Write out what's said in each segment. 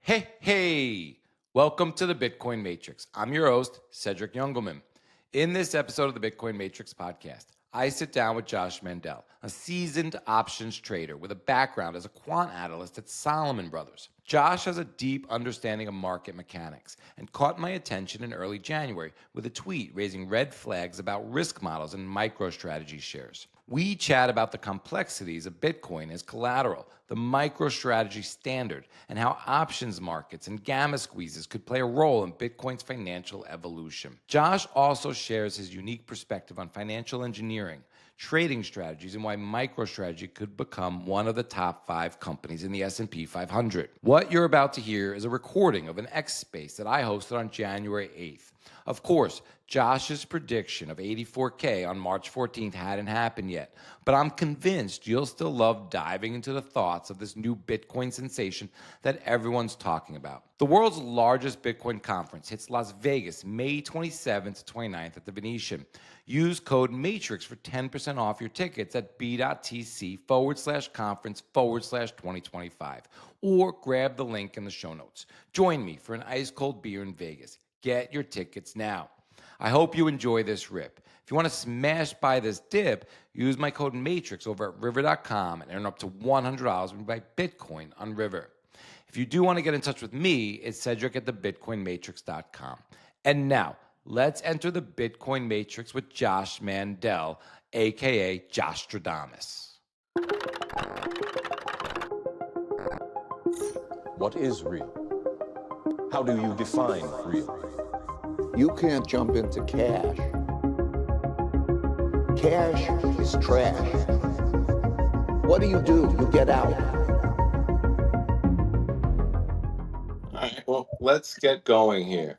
Hey, welcome to the Bitcoin Matrix. I'm your host, Cedric Youngelman. In this episode of the Bitcoin Matrix podcast, I sit down with Josh Mandell, a seasoned options trader with a background as a quant analyst at Salomon Brothers. Josh has a deep understanding of market mechanics and caught my attention in early January with a tweet raising red flags about risk models and MicroStrategy shares. We chat about the complexities of Bitcoin as collateral, the MicroStrategy standard, and how options markets and gamma squeezes could play a role in Bitcoin's financial evolution. Josh also shares his unique perspective on financial engineering, trading strategies, and why MicroStrategy could become one of the top 5 companies in the S&P 500. What you're about to hear is a recording of an X Space that I hosted on January 8th. Of course, Josh's prediction of 84K on March 14th hadn't happened yet, but I'm convinced you'll still love diving into the thoughts of this new Bitcoin sensation that everyone's talking about. The world's largest Bitcoin conference hits Las Vegas May 27th to 29th at the Venetian. Use code MATRIX for 10% off your tickets at b.tc/conference/2025 or grab the link in the show notes. Join me for an ice cold beer in Vegas. Get your tickets now. I hope you enjoy this rip. If you want to smash by this dip, use my code MATRIX over at river.com and earn up to $100 when you buy Bitcoin on River. If you do want to get in touch with me, it's Cedric at thebitcoinmatrix.com. And now, let's enter the Bitcoin Matrix with Josh Mandell, aka Jostradamus. What is real? How do you define real? You can't jump into cash. Cash is trash. What do? You get out. All right, well, let's get going here.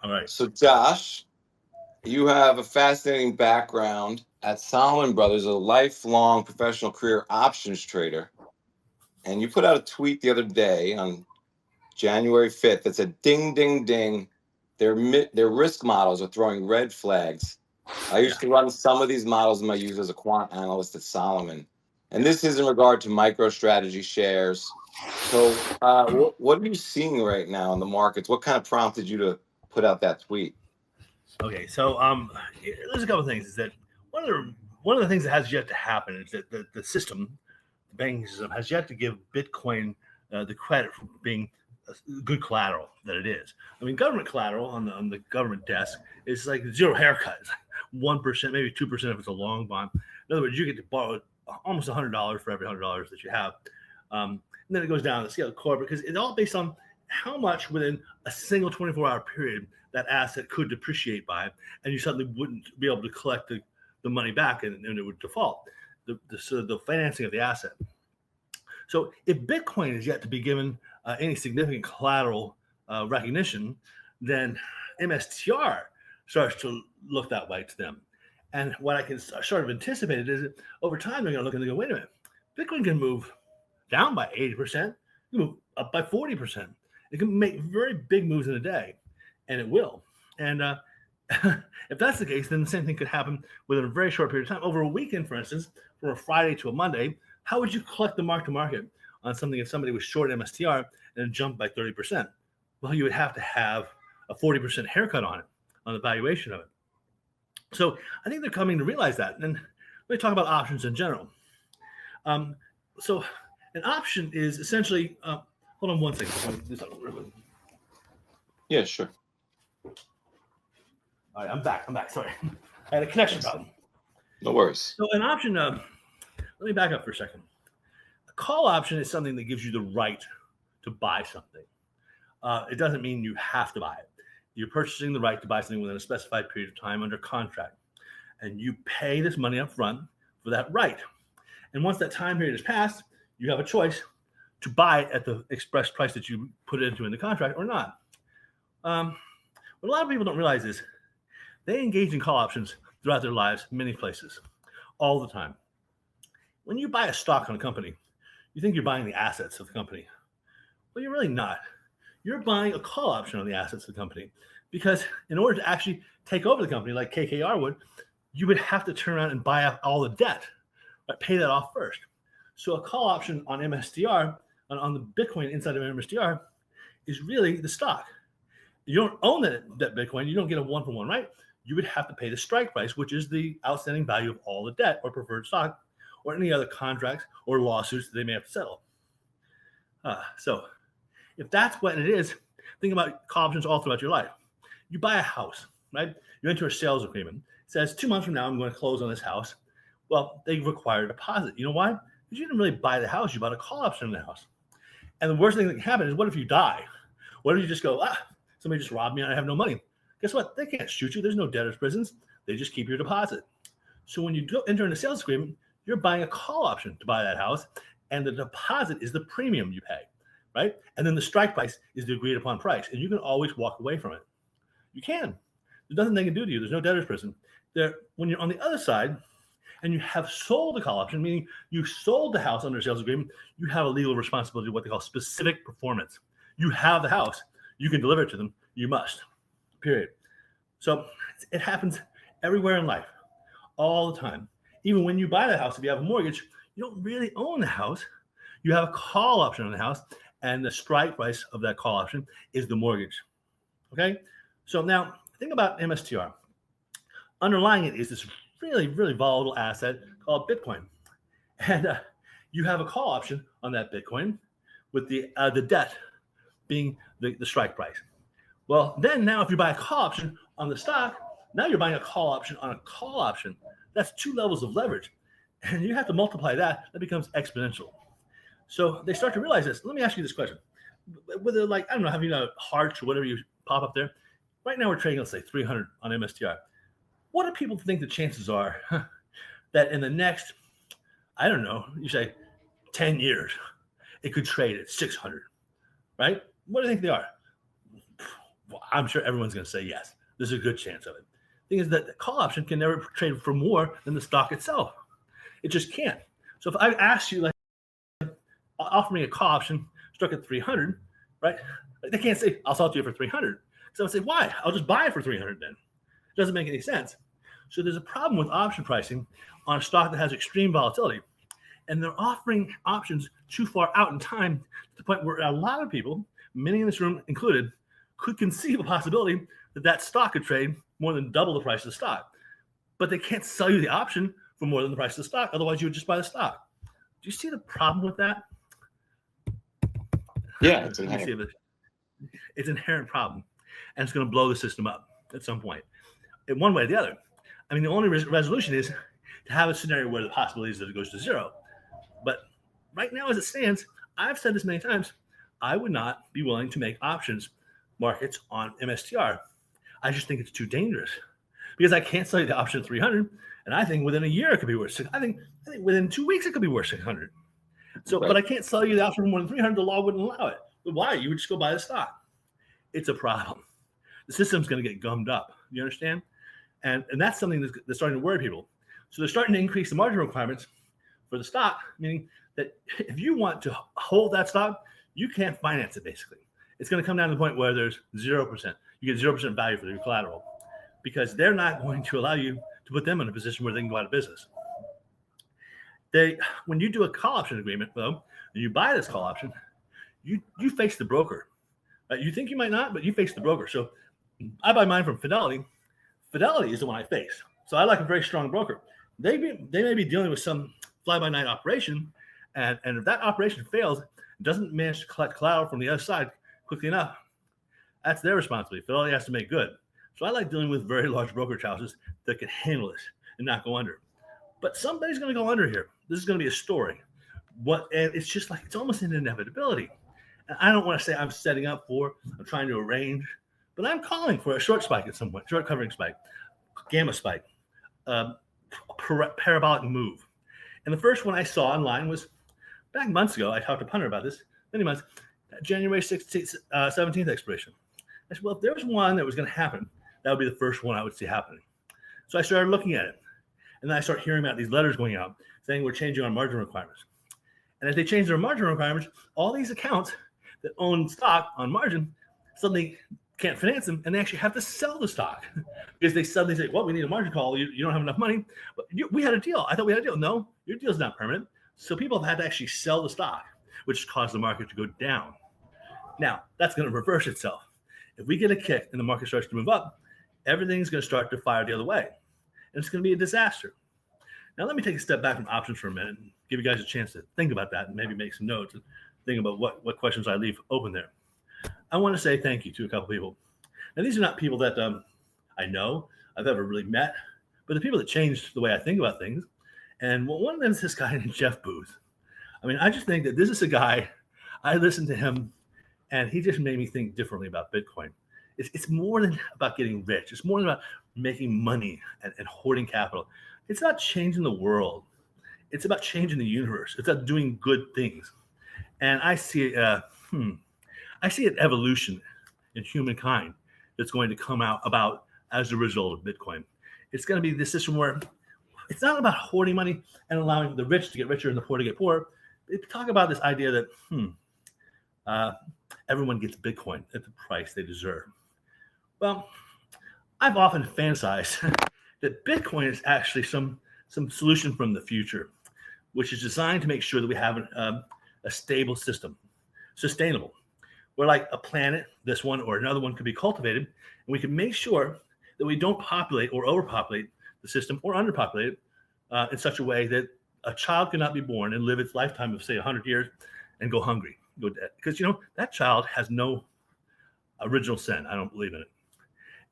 All right. So, Josh, you have a fascinating background at Salomon Brothers, a lifelong professional career options trader. And you put out a tweet the other day on January 5th that said, ding, ding, ding, their risk models are throwing red flags. I used to run some of these models in my use as a quant analyst at Salomon. And this is in regard to MicroStrategy shares. So what are you seeing right now in the markets? What kind of prompted you to put out that tweet? Okay, so there's a couple of things. Is that one of the things that has yet to happen is that the banking system has yet to give Bitcoin the credit for being good collateral that it is. I mean, government collateral on the government desk is like zero haircut. It's like 1%, maybe 2% if it's a long bond. In other words, you get to borrow almost $100 for every $100 that you have. And then it goes down to scale core because it's all based on how much within a single 24-hour period that asset could depreciate by, and you suddenly wouldn't be able to collect the money back and it would default. The financing of the asset. So if Bitcoin is yet to be given any significant collateral recognition, then MSTR starts to look that way to them. And what I can sort of anticipate is that over time, they're going to look and they go, wait a minute, Bitcoin can move down by 80%, it can move up by 40%. It can make very big moves in a day, and it will. And if that's the case, then the same thing could happen within a very short period of time. Over a weekend, for instance, from a Friday to a Monday, how would you collect the mark-to-market on something if somebody was short MSTR and it jumped by 30%? Well, you would have to have a 40% haircut on it, on the valuation of it. So I think they're coming to realize that. And let me talk about options in general. So an option is essentially, hold on one second. Yeah, sure. All right, I'm back. Sorry. I had a connection problem. No worries. So an option, let me back up for a second. A call option is something that gives you the right to buy something. It doesn't mean you have to buy it. You're purchasing the right to buy something within a specified period of time under contract. And you pay this money up front for that right. And once that time period has passed, you have a choice to buy it at the express price that you put into in the contract or not. What a lot of people don't realize is they engage in call options throughout their lives, many places, all the time. When you buy a stock on a company, you think you're buying the assets of the company. Well, you're really not. You're buying a call option on the assets of the company because in order to actually take over the company like KKR would, you would have to turn around and buy out all the debt, right? Pay that off first. So a call option on MSTR, on the Bitcoin inside of MSTR, is really the stock. You don't own that Bitcoin. You don't get a one-for-one, right? You would have to pay the strike price, which is the outstanding value of all the debt or preferred stock or any other contracts or lawsuits that they may have to settle. So if that's what it is, think about call options all throughout your life. You buy a house, right? You enter a sales agreement. It says 2 months from now, I'm going to close on this house. Well, they require a deposit. You know why? Because you didn't really buy the house. You bought a call option on the house. And the worst thing that can happen is, what if you die? What if you just go, somebody just robbed me and I have no money? Guess what? They can't shoot you. There's no debtors' prisons. They just keep your deposit. So when you enter in a sales agreement, you're buying a call option to buy that house, and the deposit is the premium you pay, right? And then the strike price is the agreed upon price, and you can always walk away from it. You can. There's nothing they can do to you. There's no debtor's prison. When you're on the other side and you have sold the call option, meaning you sold the house under a sales agreement, you have a legal responsibility, what they call specific performance. You have the house. You can deliver it to them. You must, period. So it happens everywhere in life, all the time. Even when you buy the house, if you have a mortgage, you don't really own the house. You have a call option on the house, and the strike price of that call option is the mortgage. Okay? So now think about MSTR. Underlying it is this really, really volatile asset called Bitcoin. And you have a call option on that Bitcoin with the debt being the strike price. Well, then now if you buy a call option on the stock, now you're buying a call option on a call option. That's 2 levels of leverage. And you have to multiply that. That becomes exponential. So they start to realize this. Let me ask you this question. Whether, like, I don't know, having a heart or whatever you pop up there. Right now we're trading, let's say, 300 on MSTR. What do people think the chances are that in the next, I don't know, you say 10 years, it could trade at 600, right? What do you think they are? Well, I'm sure everyone's going to say yes. There's a good chance of it. The thing is that the call option can never trade for more than the stock itself. It just can't. So if I ask you, like, offer me a call option struck at 300, right? Like, they can't say, I'll sell it to you for 300. So I would say, why? I'll just buy it for 300 then. It doesn't make any sense. So there's a problem with option pricing on a stock that has extreme volatility. And they're offering options too far out in time to the point where a lot of people, many in this room included, could conceive a possibility that that stock could trade more than double the price of the stock. But they can't sell you the option for more than the price of the stock. Otherwise, you would just buy the stock. Do you see the problem with that? Yeah, it's inherent. It's an inherent problem. And it's going to blow the system up at some point, in one way or the other. I mean, the only resolution is to have a scenario where the possibility is that it goes to zero. But right now, as it stands, I've said this many times, I would not be willing to make options markets on MSTR. I just think it's too dangerous because I can't sell you the option at 300, and I think within a year it could be worth 600. I think within 2 weeks it could be worth 600. So, right. But I can't sell you the option for more than 300. The law wouldn't allow it. But why? You would just go buy the stock. It's a problem. The system's going to get gummed up. You understand? And that's something that's starting to worry people. So they're starting to increase the margin requirements for the stock, meaning that if you want to hold that stock, you can't finance it, basically. It's going to come down to the point where there's 0%. You get 0% value for your collateral because they're not going to allow you to put them in a position where they can go out of business. When you do a call option agreement, though, and you buy this call option, you face the broker. You think you might not, but you face the broker. So I buy mine from Fidelity. Fidelity is the one I face. So I like a very strong broker. They may be dealing with some fly-by-night operation, and if that operation fails, doesn't manage to collect collateral from the other side quickly enough, that's their responsibility. Fidelity has to make good. So I like dealing with very large brokerage houses that can handle this and not go under. But somebody's going to go under here. This is going to be a story. And it's just like, it's almost an inevitability. And I don't want to say I'm setting up for, I'm trying to arrange, but I'm calling for a short spike at some point, short covering spike, gamma spike, parabolic move. And the first one I saw online was back months ago. I talked to Punter about this, many months, January 16th, 17th expiration. I said, well, if there was one that was going to happen, that would be the first one I would see happening. So I started looking at it. And then I start hearing about these letters going out saying we're changing our margin requirements. And if they change their margin requirements, all these accounts that own stock on margin suddenly can't finance them, and they actually have to sell the stock because they suddenly say, well, we need a margin call. You don't have enough money. But we had a deal. I thought we had a deal. No, your deal's not permanent. So people have had to actually sell the stock, which caused the market to go down. Now, that's going to reverse itself. If we get a kick and the market starts to move up, everything's going to start to fire the other way. And it's going to be a disaster. Now, let me take a step back from options for a minute and give you guys a chance to think about that and maybe make some notes and think about what questions I leave open there. I want to say thank you to a couple people. Now, these are not people that I know, I've ever really met, but the people that changed the way I think about things. And one of them is this guy named Jeff Booth. I mean, I just think that this is a guy, I listened to him, and he just made me think differently about Bitcoin. It's more than about getting rich. It's more than about making money and hoarding capital. It's not changing the world. It's about changing the universe. It's about doing good things. And I see an evolution in humankind that's going to come about as a result of Bitcoin. It's going to be this system where it's not about hoarding money and allowing the rich to get richer and the poor to get poorer. They talk about this idea that everyone gets Bitcoin at the price they deserve. Well, I've often fantasized that Bitcoin is actually some solution from the future, which is designed to make sure that we have a stable system, sustainable, where like a planet, this one or another one, could be cultivated, and we can make sure that we don't populate or overpopulate the system or underpopulate it in such a way that a child cannot be born and live its lifetime of, say, 100 years and go hungry, go dead. Because, that child has no original sin. I don't believe in it.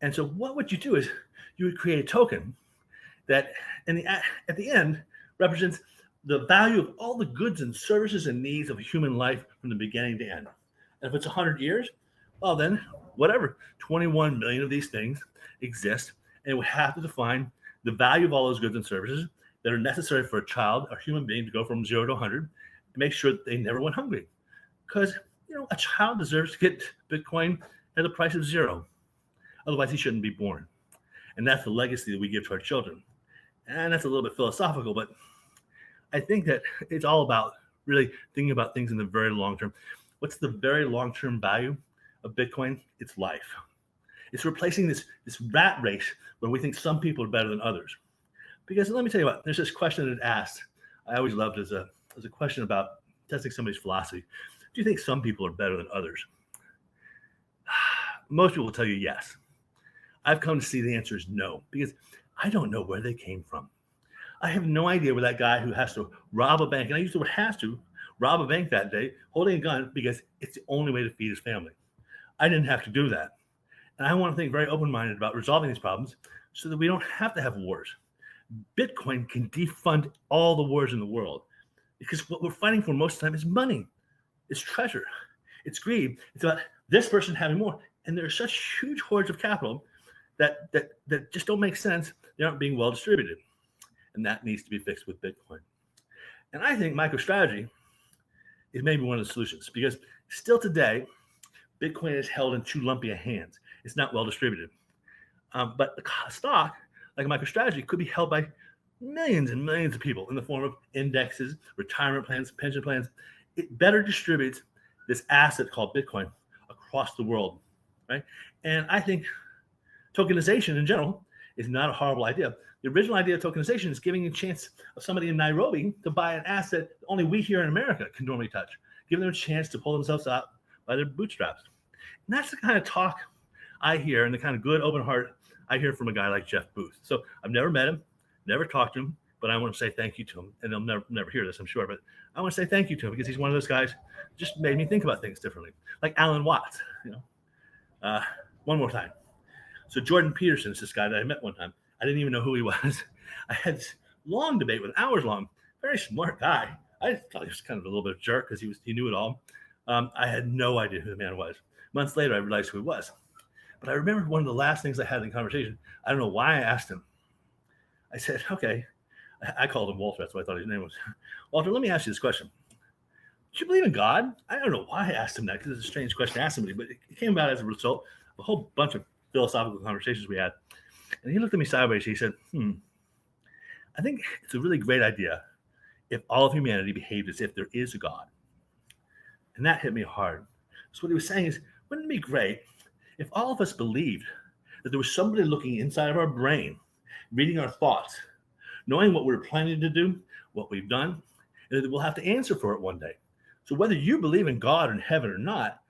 And so what would you do is you would create a token that at the end represents the value of all the goods and services and needs of a human life from the beginning to end. And if it's 100 years, well, then whatever, 21 million of these things exist, and we have to define the value of all those goods and services that are necessary for a child, a human being, to go from 0 to 100 and make sure that they never went hungry. Because, a child deserves to get Bitcoin at the price of 0. Otherwise, he shouldn't be born. And that's the legacy that we give to our children. And that's a little bit philosophical, but I think that it's all about really thinking about things in the very long term. What's the very long-term value of Bitcoin? It's life. It's replacing this rat race where we think some people are better than others. Because let me tell you what, there's this question that asked, I always loved as a question about testing somebody's philosophy. Do you think some people are better than others? Most people will tell you yes. I've come to see the answer is no, because I don't know where they came from. I have no idea where that guy who has to rob a bank, and I use the word has to, rob a bank that day, holding a gun because it's the only way to feed his family. I didn't have to do that. And I want to think very open-minded about resolving these problems so that we don't have to have wars. Bitcoin can defund all the wars in the world because what we're fighting for most of the time is money. It's treasure. It's greed. It's about this person having more. And there are such huge hordes of capital that just don't make sense. They aren't being well distributed. And that needs to be fixed with Bitcoin. And I think MicroStrategy is maybe one of the solutions because still today, Bitcoin is held in too lumpy hands. It's not well distributed. But a stock like MicroStrategy could be held by millions and millions of people in the form of indexes, retirement plans, pension plans. It better distributes this asset called Bitcoin across the world, right? And I think tokenization in general is not a horrible idea. The original idea of tokenization is giving a chance of somebody in Nairobi to buy an asset that only we here in America can normally touch, giving them a chance to pull themselves out by their bootstraps. And that's the kind of talk I hear and the kind of good open heart I hear from a guy like Jeff Booth. So I've never met him, never talked to him, but I want to say thank you to him. And they'll never hear this, I'm sure, but I want to say thank you to him because he's one of those guys who just made me think about things differently. Like Alan Watts, one more time. So Jordan Peterson is this guy that I met one time. I didn't even know who he was. I had this long debate with him, hours long. Very smart guy. I thought he was kind of a little bit of a jerk because he knew it all. I had no idea who the man was. Months later, I realized who he was. But I remember one of the last things I had in the conversation. I don't know why I asked him. I said, okay. I called him Walter. That's what I thought his name was. Walter, let me ask you this question. Do you believe in God? I don't know why I asked him that because it's a strange question to ask somebody, but it came about as a result of a whole bunch of philosophical conversations we had. And he looked at me sideways. He said, I think it's a really great idea if all of humanity behaved as if there is a God. And that hit me hard. So what he was saying is, wouldn't it be great if all of us believed that there was somebody looking inside of our brain, reading our thoughts, knowing what we're planning to do, what we've done, and that we'll have to answer for it one day. So whether you believe in God and heaven or not,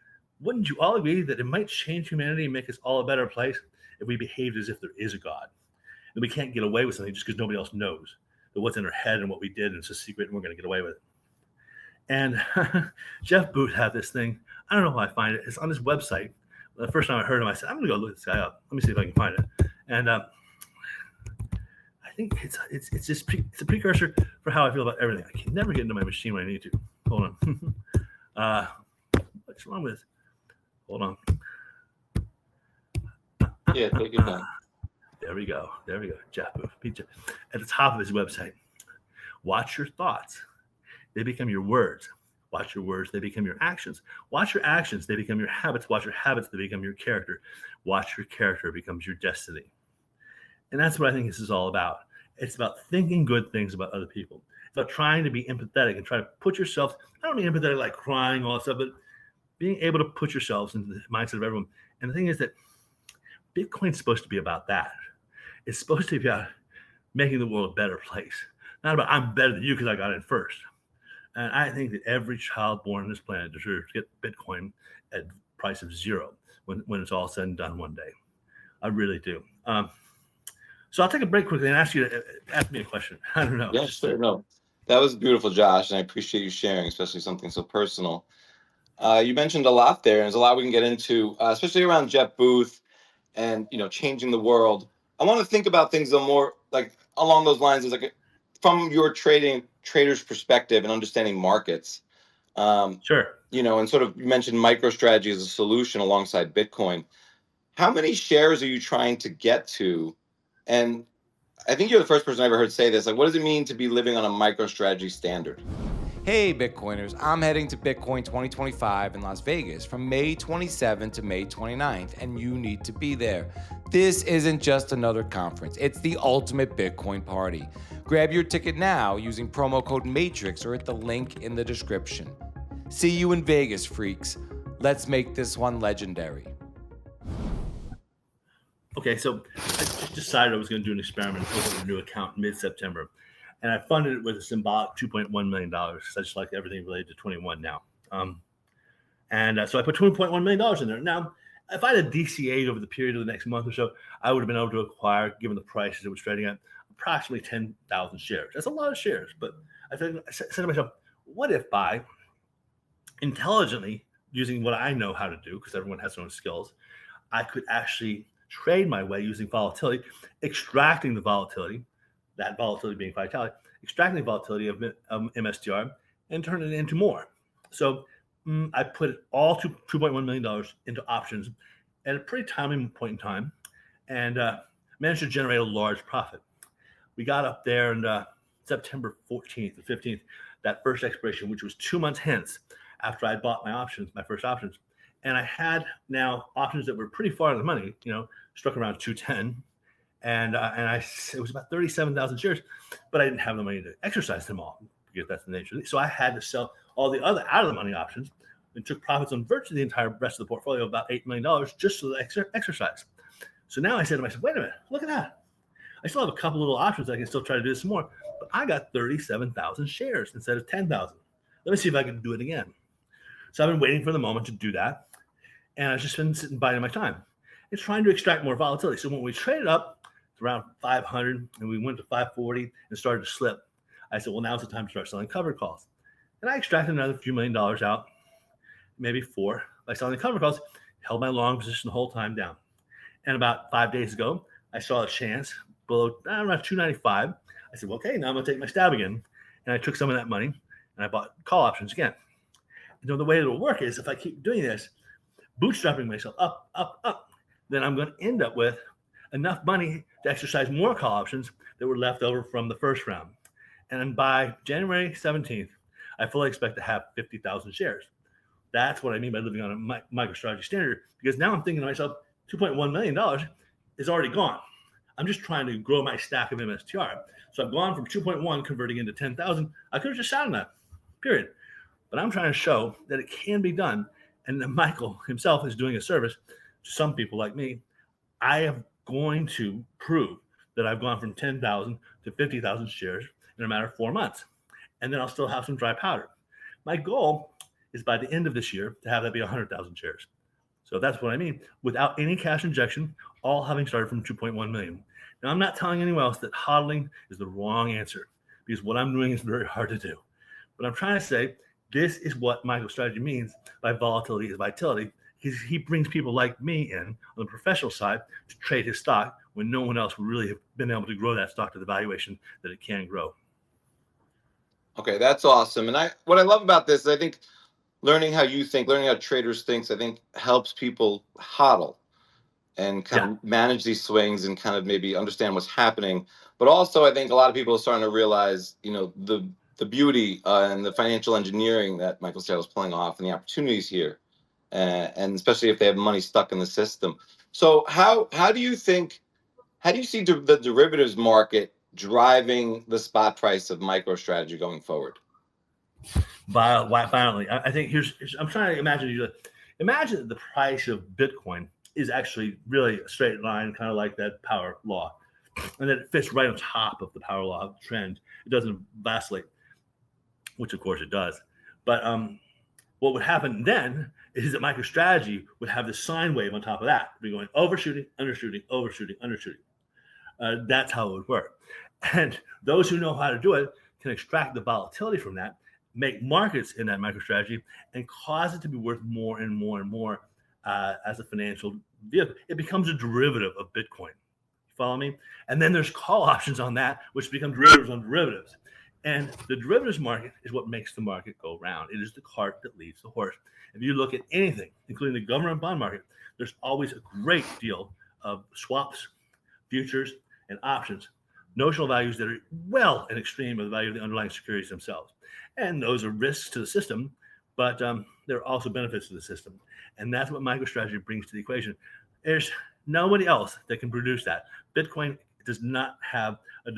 wouldn't you all agree that it might change humanity and make us all a better place if we behaved as if there is a God? And we can't get away with something just because nobody else knows that what's in our head and what we did, and it's a secret and we're going to get away with it. And Jeff Booth had this thing. I don't know how I find it. It's on his website. The first time I heard him, I said, I'm going to go look this guy up. Let me see if I can find it. And I think it's just it's a precursor for how I feel about everything. I can never get into my machine when I need to. Hold on. What's wrong with this? Hold on. Yeah, take your time. There we go. Jeff Booth. At the top of his website. Watch your thoughts. They become your words. Watch your words. They become your actions. Watch your actions. They become your habits. Watch your habits. They become your character. Watch your character. It becomes your destiny. And that's what I think this is all about. It's about thinking good things about other people. It's about trying to be empathetic and try to put yourself, I don't mean empathetic like crying, all that stuff, but being able to put yourselves into the mindset of everyone. And the thing is that Bitcoin's supposed to be about that. It's supposed to be about making the world a better place. Not about I'm better than you because I got in first. And I think that every child born on this planet deserves to get Bitcoin at the price of zero when it's all said and done one day. I really do. So I'll take a break quickly and ask you to ask me a question. I don't know. Yeah, sure. No, that was beautiful, Josh, and I appreciate you sharing, especially something so personal. You mentioned a lot there, and there's a lot we can get into, especially around Jeff Booth and changing the world. I want to think about things more like along those lines, as like from your trader's perspective and understanding markets. Sure. And sort of you mentioned MicroStrategy as a solution alongside Bitcoin. How many shares are you trying to get to? And I think you're the first person I ever heard say this. Like, what does it mean to be living on a MicroStrategy standard? Hey Bitcoiners, I'm heading to Bitcoin 2025 in Las Vegas from May 27th to May 29th, and you need to be there. This isn't just another conference, it's the ultimate Bitcoin party. Grab your ticket now using promo code MATRIX or at the link in the description. See you in Vegas, freaks. Let's make this one legendary. Okay, so I just decided I was going to do an experiment with a new account mid-September. And I funded it with a symbolic $2.1 million, such like everything related to 21 now. So I put $2.1 million in there. Now, if I had DCA'd over the period of the next month or so, I would have been able to acquire, given the prices it was trading at, approximately 10,000 shares. That's a lot of shares. But I said to myself, what if by intelligently using what I know how to do, because everyone has their own skills, I could actually trade my way using volatility, extracting the volatility, that volatility being vitality, extracting the volatility of MSTR and turn it into more. So I put all $2.1 million into options at a pretty timely point in time and managed to generate a large profit. We got up there on September 14th or 15th, that first expiration, which was 2 months hence after I bought my first options. And I had now options that were pretty far in the money, struck around 210. And it was about 37,000 shares, but I didn't have the money to exercise them all because that's the nature of it. So I had to sell all the other out of the money options and took profits on virtually the entire rest of the portfolio of about $8 million just for the exercise. So now I said to myself, wait a minute, look at that. I still have a couple little options. I can still try to do this some more, but I got 37,000 shares instead of 10,000. Let me see if I can do it again. So I've been waiting for the moment to do that. And I've just been sitting biding my time. It's trying to extract more volatility. So when we traded up, around 500 and we went to 540 and started to slip, I said, well, now's the time to start selling covered calls. And I extracted another few $1 million out, maybe $4 by selling the covered calls, held my long position the whole time down. And about 5 days ago, I saw a chance below around 295. I said, well, okay, now I'm going to take my stab again. And I took some of that money and I bought call options again. The way it'll work is if I keep doing this, bootstrapping myself up, then I'm going to end up with enough money to exercise more call options that were left over from the first round. And by January 17th, I fully expect to have 50,000 shares. That's what I mean by living on a MicroStrategy standard, because now I'm thinking to myself, $2.1 million is already gone. I'm just trying to grow my stack of MSTR. So I've gone from 2.1 converting into 10,000. I could have just sat on that, period. But I'm trying to show that it can be done and that Michael himself is doing a service to some people like me. I am going to prove that I've gone from 10,000 to 50,000 shares in a matter of 4 months. And then I'll still have some dry powder. My goal is by the end of this year to have that be 100,000 shares. So that's what I mean. Without any cash injection, all having started from 2.1 million. Now, I'm not telling anyone else that hodling is the wrong answer, because what I'm doing is very hard to do. But I'm trying to say, this is what MicroStrategy means by volatility is vitality. He brings people like me in on the professional side to trade his stock when no one else would really have been able to grow that stock to the valuation that it can grow. Okay, that's awesome. And what I love about this is I think learning how you think, learning how traders think, I think helps people hodl and kind of manage these swings and kind of maybe understand what's happening. But also, I think a lot of people are starting to realize, the beauty and the financial engineering that MicroStrategy is pulling off and the opportunities here, and especially if they have money stuck in the system. So how do you see the derivatives market driving the spot price of MicroStrategy going forward? Violently. I think I'm trying to imagine that the price of Bitcoin is actually really a straight line, kind of like that power law, and that it fits right on top of the power law trend. It doesn't vacillate, which of course it does. But what would happen then is that MicroStrategy would have the sine wave on top of that, be going overshooting, undershooting, overshooting, undershooting. That's how it would work. And those who know how to do it can extract the volatility from that, make markets in that MicroStrategy, and cause it to be worth more and more and more as a financial vehicle. It becomes a derivative of Bitcoin. You follow me? And then there's call options on that, which become derivatives on derivatives. And the derivatives market is what makes the market go round. It is the cart that leads the horse. If you look at anything, including the government bond market, there's always a great deal of swaps, futures, and options, notional values that are well in extreme of the value of the underlying securities themselves. And those are risks to the system, but there are also benefits to the system. And that's what MicroStrategy brings to the equation. There's nobody else that can produce that. Bitcoin does not have a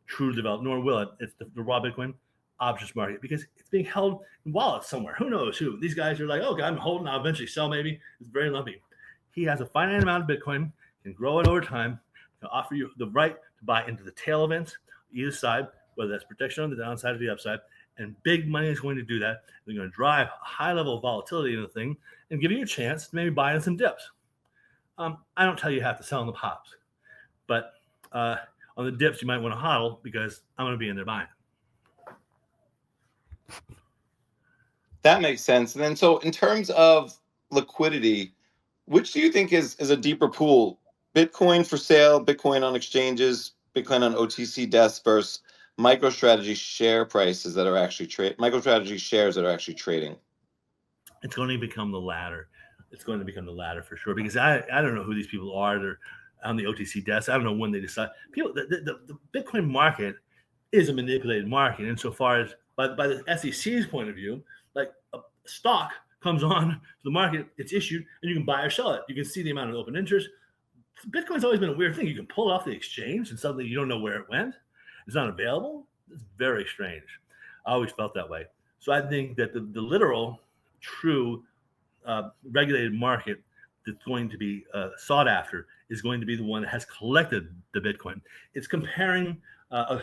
truly developed, nor will it. It's the raw Bitcoin options market, because it's being held in wallets somewhere. Who knows who? These guys are like, okay, I'm holding, I'll eventually sell maybe. It's very lumpy. He has a finite amount of Bitcoin, can grow it over time, can offer you the right to buy into the tail events, either side, whether that's protection on the downside or the upside. And big money is going to do that. They're going to drive a high level of volatility in the thing and give you a chance to maybe buy in some dips. I don't tell you have to sell in the pops, but on the dips, you might want to hodl, because I'm going to be in there buying. That makes sense. And then, so in terms of liquidity, which do you think is a deeper pool? Bitcoin for sale, Bitcoin on exchanges, Bitcoin on OTC desks versus MicroStrategy share prices that are actually MicroStrategy shares that are actually trading? It's going to become the latter. It's going to become the latter for sure, because I don't know who these people are. They're on the OTC desk. I don't know when they decide. The Bitcoin market is a manipulated market insofar as by the SEC's point of view, like a stock comes on to the market, it's issued, and you can buy or sell it. You can see the amount of open interest. Bitcoin's always been a weird thing. You can pull it off the exchange and suddenly you don't know where it went. It's not available. It's very strange. I always felt that way. So I think that the literal, true regulated market that's going to be sought after is going to be the one that has collected the Bitcoin. It's comparing a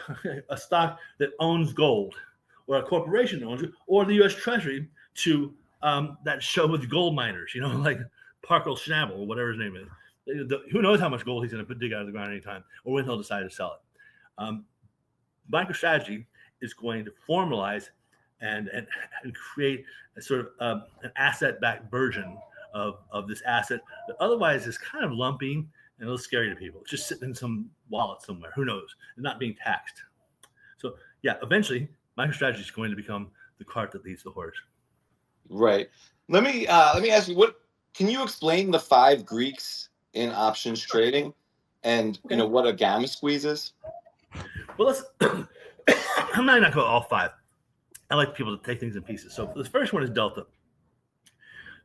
stock that owns gold, or a corporation owns it, or the U.S. Treasury to that show with gold miners, like Parkle Schnabel or whatever his name is. Who knows how much gold he's going to dig out of the ground anytime, or when he'll decide to sell it. MicroStrategy is going to formalize and create a sort of an asset-backed version of this asset that otherwise is kind of lumpy and a little scary to people. It's just sitting in some wallet somewhere. Who knows? It's not being taxed. So yeah, eventually MicroStrategy is going to become the cart that leads the horse. Right. Let me ask you, can you explain the 5 Greeks in options trading, and what a gamma squeeze is? Well, let's. I'm not going to go all 5. I like people to take things in pieces. So the first one is delta.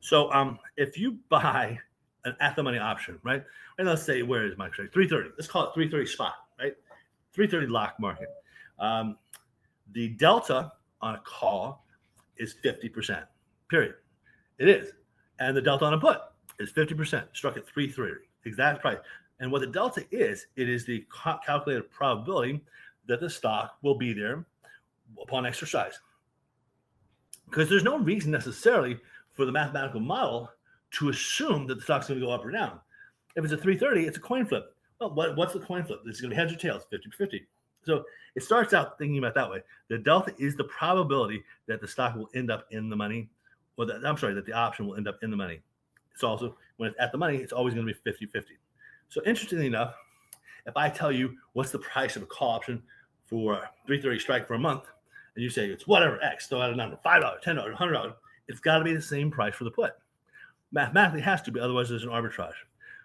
So if you buy an at the money option, right? And let's say, where is MicroStrategy? 330. Let's call it 330 spot, right? 330 lock market. The delta on a call is 50%. Period. It is. And the delta on a put is 50%. Struck at 330. Exact price. And what the delta is, it is the calculated probability that the stock will be there upon exercise. because there's no reason necessarily for the mathematical model to assume that the stock's going to go up or down. If it's a 330, it's a coin flip. Well, what's the coin flip? It's going to be heads or tails, 50-50. So it starts out thinking about that way. The delta is the probability that the stock will end up in the money, or that the option will end up in the money. It's also, when it's at the money, it's always going to be 50-50. So interestingly enough, if I tell you what's the price of a call option for a 330 strike for a month, and you say it's whatever X, throw out a number, $5, $10, $100, it's got to be the same price for the put. Mathematically, it has to be, otherwise there's an arbitrage.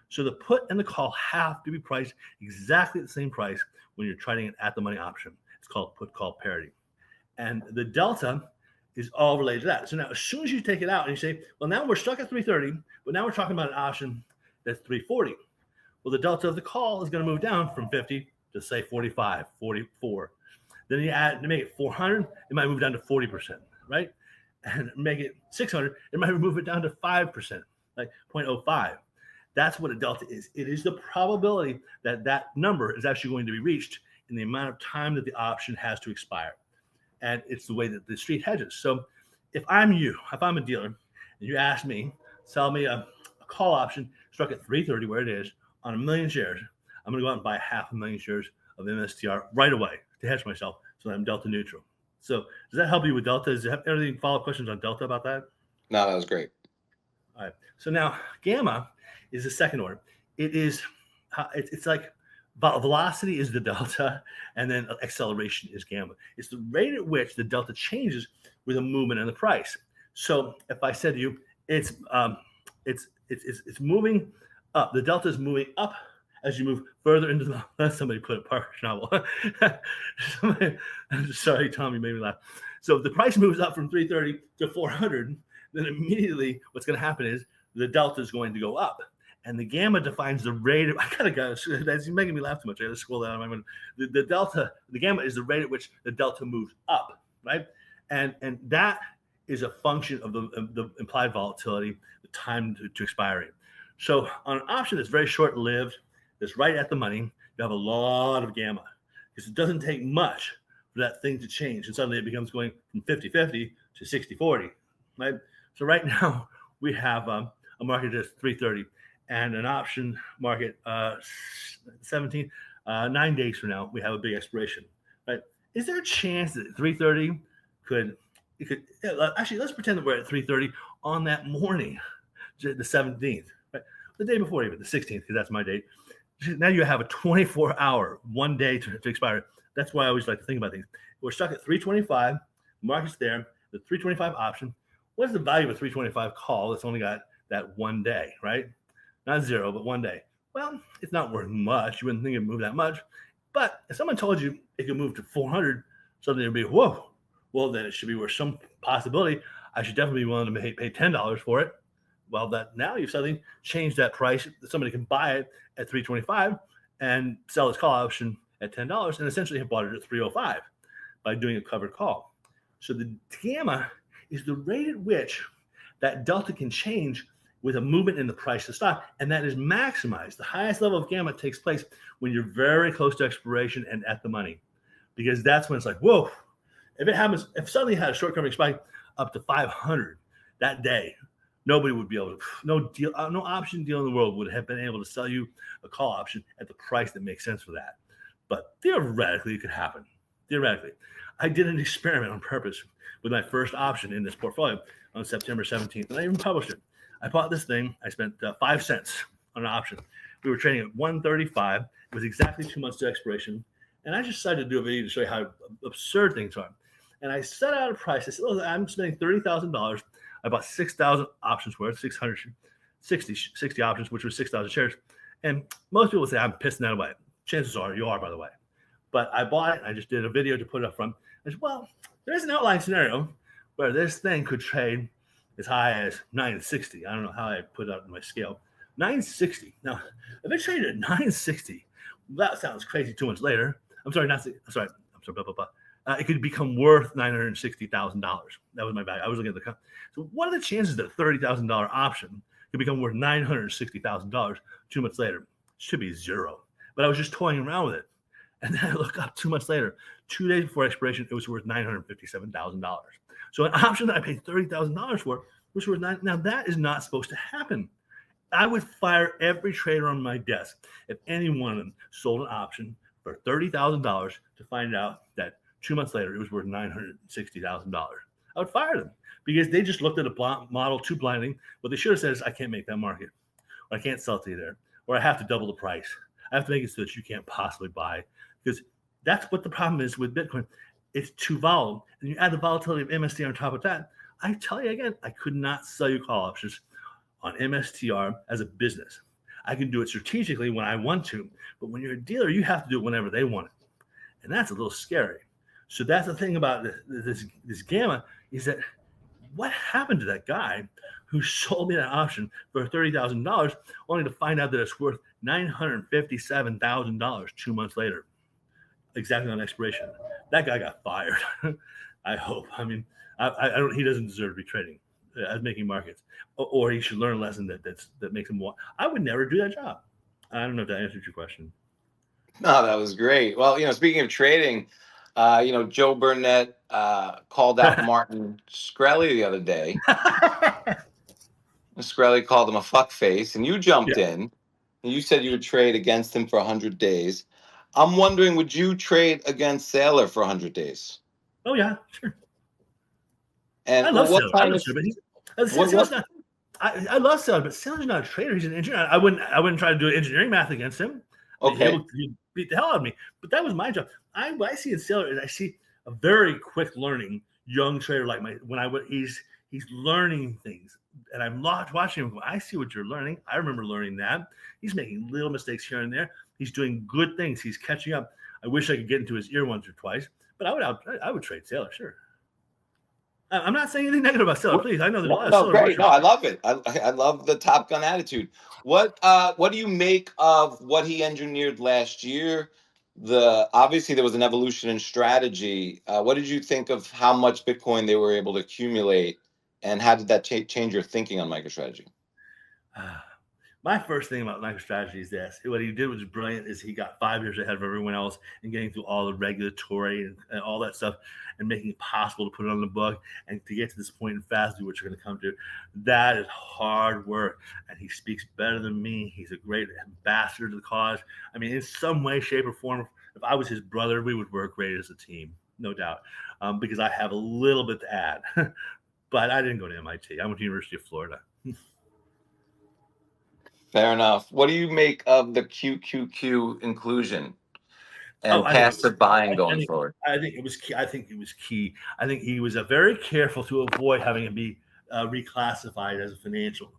So the put and the call have to be priced exactly at the same price when you're trading an at the money option. It's called put-call parity. And the delta is all related to that. So now as soon as you take it out and you say, well, now we're stuck at 330, but now we're talking about an option that's 340. Well, the delta of the call is going to move down from 50 to say 45, 44. Then you add to make it 400, it might move down to 40%, right? And make it 600, it might move it down to 5%, like 0.05. That's what a delta is. It is the probability that that number is actually going to be reached in the amount of time that the option has to expire. And it's the way that the street hedges. So if I'm a dealer, and you ask me, sell me a call option struck at 330 where it is on 1 million shares, I'm going to go out and buy 500,000 shares of MSTR right away to hedge myself so that I'm delta neutral. So does that help you with delta? Does you have any follow-up questions on delta about that? No, that was great. All right. So now gamma is the second order. It is, it's like velocity is the delta, and then acceleration is gamma. It's the rate at which the delta changes with a movement in the price. So if I said to you, it's moving up, the delta is moving up as you move further into the, somebody put a Parker's novel. Sorry, Tom, you made me laugh. So if the price moves up from 330 to 400, then immediately what's going to happen is the delta is going to go up. And the gamma defines the rate of, that's making me laugh too much. I got to scroll down. The delta, the gamma is the rate at which the delta moves up, right? And that is a function of the implied volatility, the time to expiry. So on an option that's very short-lived, that's right at the money, you have a lot of gamma because it doesn't take much for that thing to change. And suddenly it becomes going from 50-50 to 60-40, right? So right now we have a market that's 330 and an option market 17. 9 days from now, we have a big expiration, right? Is there a chance that 330 actually, let's pretend that we're at 330 on that morning, the 17th, right? The day before even, the 16th, because that's my date. Now you have a 24-hour, 1 day to expire. That's why I always like to think about things. We're stuck at 325. The market's there. The 325 option. What is the value of a 325 call that's only got that 1 day, right? Not zero, but 1 day. Well, it's not worth much. You wouldn't think it would move that much. But if someone told you it could move to 400, suddenly it would be, whoa. Well, then it should be worth some possibility. I should definitely be willing to pay $10 for it. Well, that now you've suddenly changed that price. Somebody can buy it at 325 and sell its call option at $10 and essentially have bought it at 305 by doing a covered call. So the gamma is the rate at which that delta can change with a movement in the price of the stock, and that is maximized. The highest level of gamma takes place when you're very close to expiration and at the money, because that's when it's like, whoa. If it happens, if suddenly had a short-term spike up to 500 that day, nobody would be able to, no option deal in the world would have been able to sell you a call option at the price that makes sense for that. But theoretically, it could happen. Theoretically. I did an experiment on purpose with my first option in this portfolio on September 17th, and I even published it. I bought this thing. I spent 5 cents on an option. We were trading at 135. It was exactly 2 months to expiration. And I just decided to do a video to show you how absurd things are. And I set out a price. I said, oh, I'm spending $30,000. I bought 6,000 options worth, 660 options, which was 6,000 shares. And most people would say, I'm pissing that away. Chances are you are, by the way. But I bought it. I just did a video to put it up front. I said, well, there's an outlying scenario where this thing could trade as high as 960. I don't know how I put it out in my scale. 960. Now, if it traded at 960, that sounds crazy 2 months later. I'm sorry, blah, blah, blah. It could become worth $960,000. That was my value. I was looking at the. So what are the chances that a $30,000 option could become worth $960,000 2 months later? Should be zero. But I was just toying around with it. And then I look up 2 months later, 2 days before expiration, it was worth $957,000. So an option that I paid $30,000 for was worth nine. Now that is not supposed to happen. I would fire every trader on my desk if any one of them sold an option for $30,000 to find out that 2 months later it was worth $960,000. I would fire them because they just looked at a model too blindly. What they should have said is, I can't make that market, or I can't sell to you there, or I have to double the price. I have to make it so that you can't possibly buy, because that's what the problem is with Bitcoin. It's too volatile. And you add the volatility of MSTR on top of that. I tell you again, I could not sell you call options on MSTR as a business. I can do it strategically when I want to, but when you're a dealer, you have to do it whenever they want it. And that's a little scary. So that's the thing about this gamma, is that what happened to that guy who sold me that option for $30,000 only to find out that it's worth $957,000 2 months later, exactly on expiration? That guy got fired. I hope. I mean, I don't. He doesn't deserve to be trading as making markets, or he should learn a lesson that makes him more. I would never do that job. I don't know if that answered your question. No, that was great. Well, speaking of trading, Joe Burnett called out Martin Shkreli the other day. Shkreli called him a fuckface, and you jumped in, and you said you would trade against him for 100 days. I'm wondering, would you trade against Saylor for 100 days? Oh yeah, sure. And I love what Saylor. kind I love Saylor, but Saylor's not a trader. He's an engineer. I wouldn't try to do engineering math against him. Okay. He'd beat the hell out of me. But that was my job. What I see in Saylor is I see a very quick learning young trader like he's learning things, and I'm watching him. I see what you're learning. I remember learning that. He's making little mistakes here and there. He's doing good things. He's catching up. I wish I could get into his ear once or twice, but I would trade Saylor, sure. I'm not saying anything negative about Saylor, please. I know there's a lot of Saylor. Great. No, I love it. I love the Top Gun attitude. What do you make of what he engineered last year? Obviously there was an evolution in strategy. What did you think of how much Bitcoin they were able to accumulate, and how did that change your thinking on MicroStrategy? My first thing about MicroStrategy is this. What he did was brilliant, is he got 5 years ahead of everyone else and getting through all the regulatory and all that stuff and making it possible to put it on the book and to get to this point in Fast, which you're going to come to. That is hard work, and he speaks better than me. He's a great ambassador to the cause. I mean, in some way, shape, or form, if I was his brother, we would work great as a team, no doubt, because I have a little bit to add. But I didn't go to MIT. I went to University of Florida. Fair enough. What do you make of the QQQ inclusion and passive buying going forward? I think it was key. I think he was very careful to avoid having it be reclassified as a financial,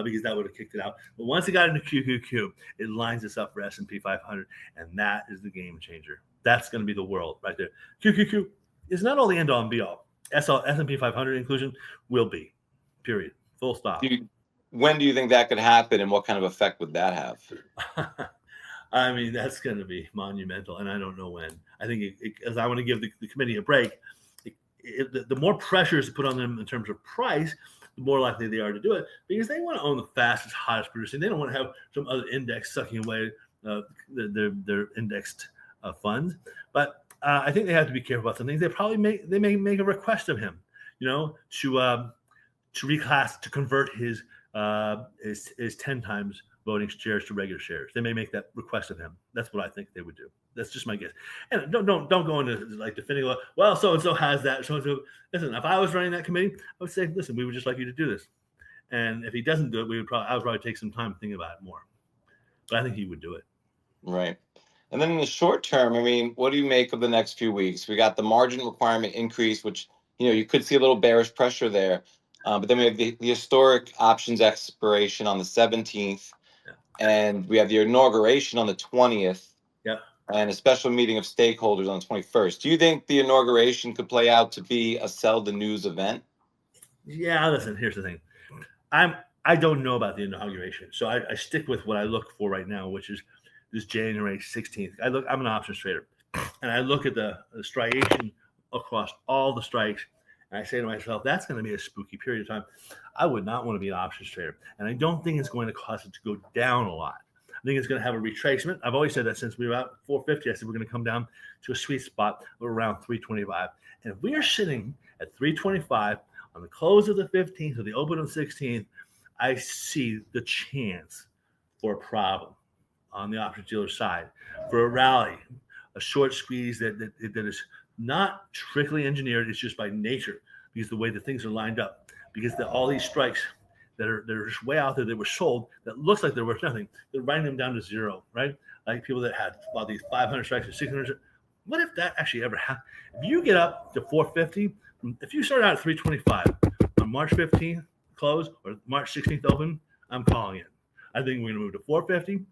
because that would have kicked it out. But once it got into QQQ, it lines us up for S&P 500, and that is the game changer. That's going to be the world right there. QQQ is not all the end all and be all. S&P 500 inclusion will be, period, full stop. When do you think that could happen, and what kind of effect would that have? I mean, that's going to be monumental, and I don't know when. I think, as I want to give the committee a break, the more pressure is put on them in terms of price, the more likely they are to do it, because they want to own the fastest, hottest producing. They don't want to have some other index sucking away their indexed funds. But I think they have to be careful about some things. They may make a request of him, to reclass, to convert his 10 times voting shares to regular shares. They may make that request of him. That's what I think they would do. That's just my guess. And don't go into like defending, well, so and so has that. So and so. Listen, if I was running that committee, I would say, listen, we would just like you to do this. And if he doesn't do it, I would probably take some time thinking about it more. But I think he would do it. Right. And then in the short term, I mean, what do you make of the next few weeks? We got the margin requirement increase, which you could see a little bearish pressure there. But then we have the historic options expiration on the 17th, and we have the inauguration on the 20th, and a special meeting of stakeholders on the 21st. Do you think the inauguration could play out to be a sell the news event? Yeah, listen, here's the thing. I don't know about the inauguration, so I stick with what I look for right now, which is this January 16th. I'm an options trader, and I look at the striation across all the strikes, and I say to myself, that's going to be a spooky period of time. I would not want to be an options trader, and I don't think it's going to cause it to go down a lot. I think it's going to have a retracement. I've always said that since we were at 450. I said we're going to come down to a sweet spot of around 325. And if we are sitting at 325 on the close of the 15th or the open of the 16th, I see the chance for a problem on the options dealer side, for a rally, a short squeeze that is not strictly engineered. It's just by nature, because the way the things are lined up, because all these strikes that are just way out there that were sold that looks like they're worth nothing, they're writing them down to zero, right? Like people that had about these 500 strikes or 600. What if that actually ever happened? If you get up to 450, if you start out at 325 on March 15th close or March 16th open, I'm calling it. I think we're going to move to 450.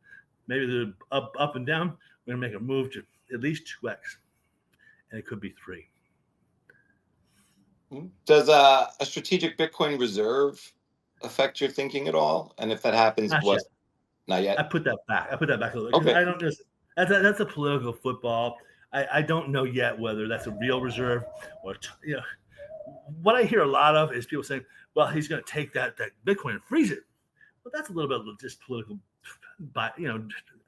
Maybe the up and down. We're going to make a move to at least 2x, and it could be 3. Does a strategic Bitcoin reserve affect your thinking at all? And if that happens, Not what? yet. Not yet. I put that back a little bit. Okay. I don't just that's a political football. I don't know yet whether that's a real reserve or what I hear a lot of is people saying, well, he's going to take that Bitcoin and freeze it. Well, that's a little bit of just political,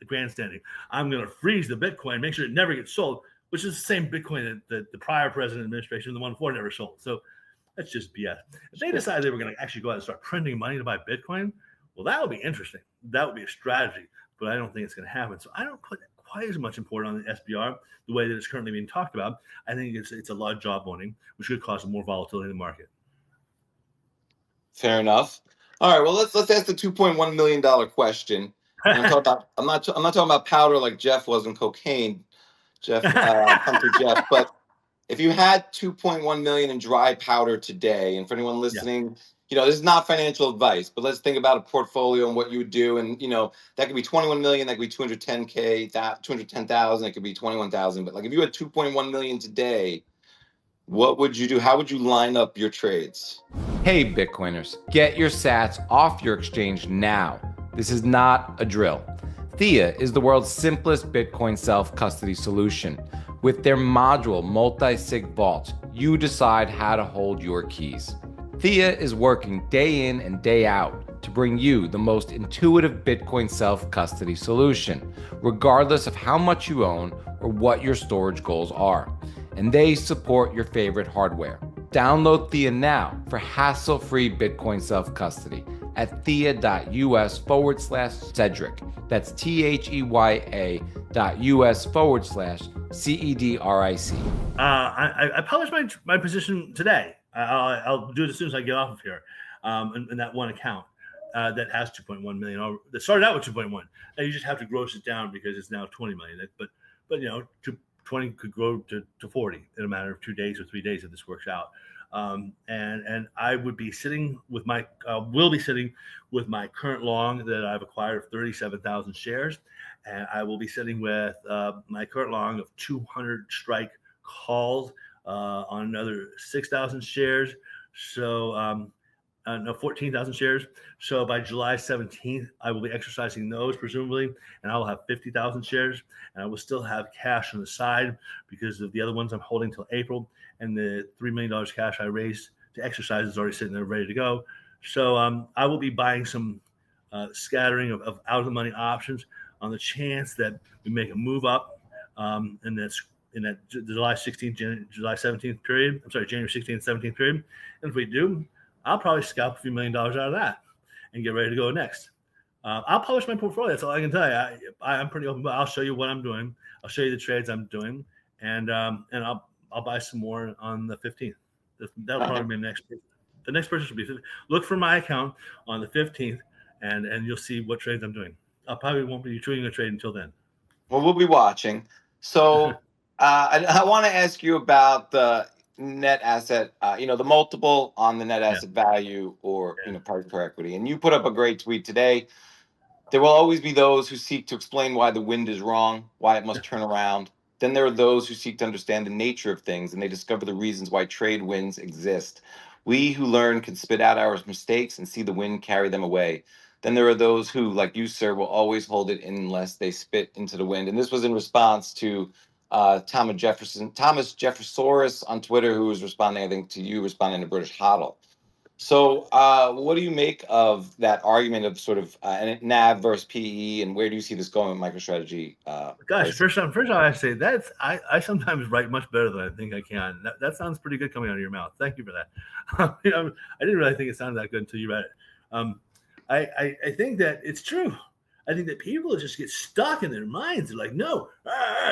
grandstanding. I'm going to freeze the Bitcoin, make sure it never gets sold, which is the same Bitcoin that the prior president administration, the one before, never sold. So that's just BS. If they decided they were going to actually go out and start printing money to buy Bitcoin, well, that would be interesting. That would be a strategy, but I don't think it's going to happen. So I don't put quite as much importance on the SBR the way that it's currently being talked about. I think it's a lot of job owning, which could cause more volatility in the market. Fair enough. All right. Well, let's ask the $2.1 million question. And I'm not talking about powder like Jeff was in cocaine. Hunter Jeff. But if you had 2.1 million in dry powder today, and for anyone listening, this is not financial advice, but let's think about a portfolio and what you would do. And that could be 21 million, that could be 210K, 210,000, it could be 21,000. But like if you had 2.1 million today, what would you do? How would you line up your trades? Hey, Bitcoiners, get your sats off your exchange now. This is not a drill. Thea is the world's simplest Bitcoin self-custody solution. With their module multi-sig vaults, you decide how to hold your keys. Thea is working day in and day out to bring you the most intuitive Bitcoin self-custody solution, regardless of how much you own or what your storage goals are. And they support your favorite hardware. Download Thea now for hassle-free Bitcoin self-custody at thea.us/Cedric. That's THEYA.us/CEDRIC. I published my position today. I'll do it as soon as I get off of here. In that one account that has 2.1 million. That started out with 2.1. Now you just have to gross it down because it's now 20 million. But 20 could grow to 40 in a matter of 2 days or 3 days if this works out. And I would be sitting with will be sitting with my current long that I've acquired of 37,000 shares. And I will be sitting with my current long of 200 strike calls on another 6,000 shares. So, 14,000 shares. So by July 17th, I will be exercising those presumably, and I will have 50,000 shares, and I will still have cash on the side because of the other ones I'm holding till April, and the $3 million cash I raised to exercise is already sitting there ready to go. So I will be buying some scattering of out of the money options on the chance that we make a move up in that July 16th, July 17th period. I'm sorry, January 16th, 17th period. And if we do, I'll probably scalp a few $1 million out of that and get ready to go next. I'll publish my portfolio. That's all I can tell you. I'm pretty open, but I'll show you what I'm doing. I'll show you the trades I'm doing, and I'll buy some more on the 15th. That'll probably be the next. The next purchase will be look for my account on the 15th, and you'll see what trades I'm doing. I probably won't be doing a trade until then. Well, we'll be watching. So I want to ask you about the net asset, the multiple on the net asset value or, price per equity. And you put up a great tweet today. There will always be those who seek to explain why the wind is wrong, why it must turn around. Then there are those who seek to understand the nature of things, and they discover the reasons why trade winds exist. We who learn can spit out our mistakes and see the wind carry them away. Then there are those who, like you, sir, will always hold it in unless they spit into the wind. And this was in response to Thomas Jeffersoris on Twitter, who was responding, I think, to you responding to British Hodl. So, what do you make of that argument of sort of NAV versus PE, and where do you see this going with MicroStrategy? Gosh, pricing? first time I say that's I sometimes write much better than I think I can. That sounds pretty good coming out of your mouth. Thank you for that. You know, I didn't really think it sounded that good until you read it. I think that it's true. I think that people just get stuck in their minds. They're like, no,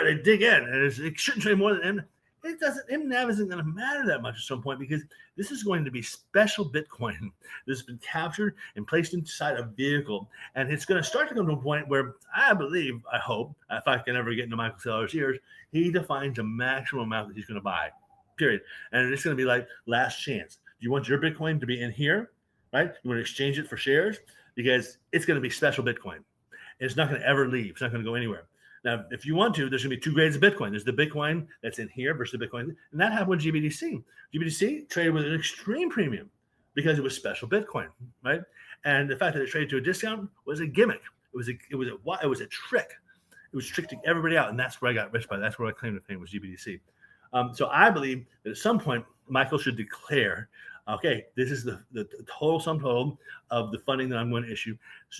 they dig in, and it shouldn't trade more than M. It doesn't. MNAV isn't going to matter that much at some point because this is going to be special Bitcoin. This has been captured and placed inside a vehicle, and it's going to start to come to a point where I believe, I hope, if I can ever get into Michael Saylor's ears, he defines a maximum amount that he's going to buy. Period. And it's going to be like last chance. Do you want your Bitcoin to be in here, right? You want to exchange it for shares because it's going to be special Bitcoin. It's not going to ever leave. It's not going to go anywhere. Now, if you want to, there's going to be two grades of Bitcoin. There's the Bitcoin that's in here versus the Bitcoin. And that happened with GBTC. GBTC traded with an extreme premium because it was special Bitcoin, right? And the fact that it traded to a discount was a gimmick. It was a trick. It was tricking everybody out. And that's where I got rich by. That's where I claimed to fame was GBTC. So I believe that at some point, Michael should declare, okay, this is the total sum total of the funding that I'm going to issue.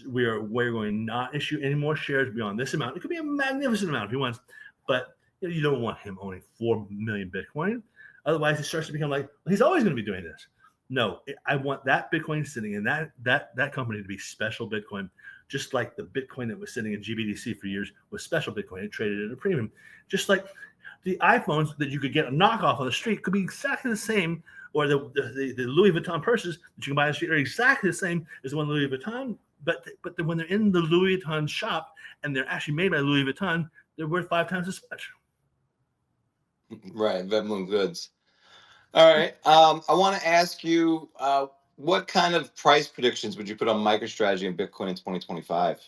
We're going to not issue any more shares beyond this amount. It could be a magnificent amount if he wants, but you don't want him owning 4 million Bitcoin. Otherwise, it starts to become like, well, he's always going to be doing this. No, I want that Bitcoin sitting in that company to be special Bitcoin, just like the Bitcoin that was sitting in GBTC for years was special Bitcoin. It traded at a premium. Just like the iPhones that you could get a knockoff on the street could be exactly the same, or the Louis Vuitton purses that you can buy on the street are exactly the same as the one Louis Vuitton, but when they're in the Louis Vuitton shop and they're actually made by Louis Vuitton, they're worth 5 times as much. Right, Veblen goods. All right. I want to ask you, what kind of price predictions would you put on MicroStrategy and Bitcoin in 2025?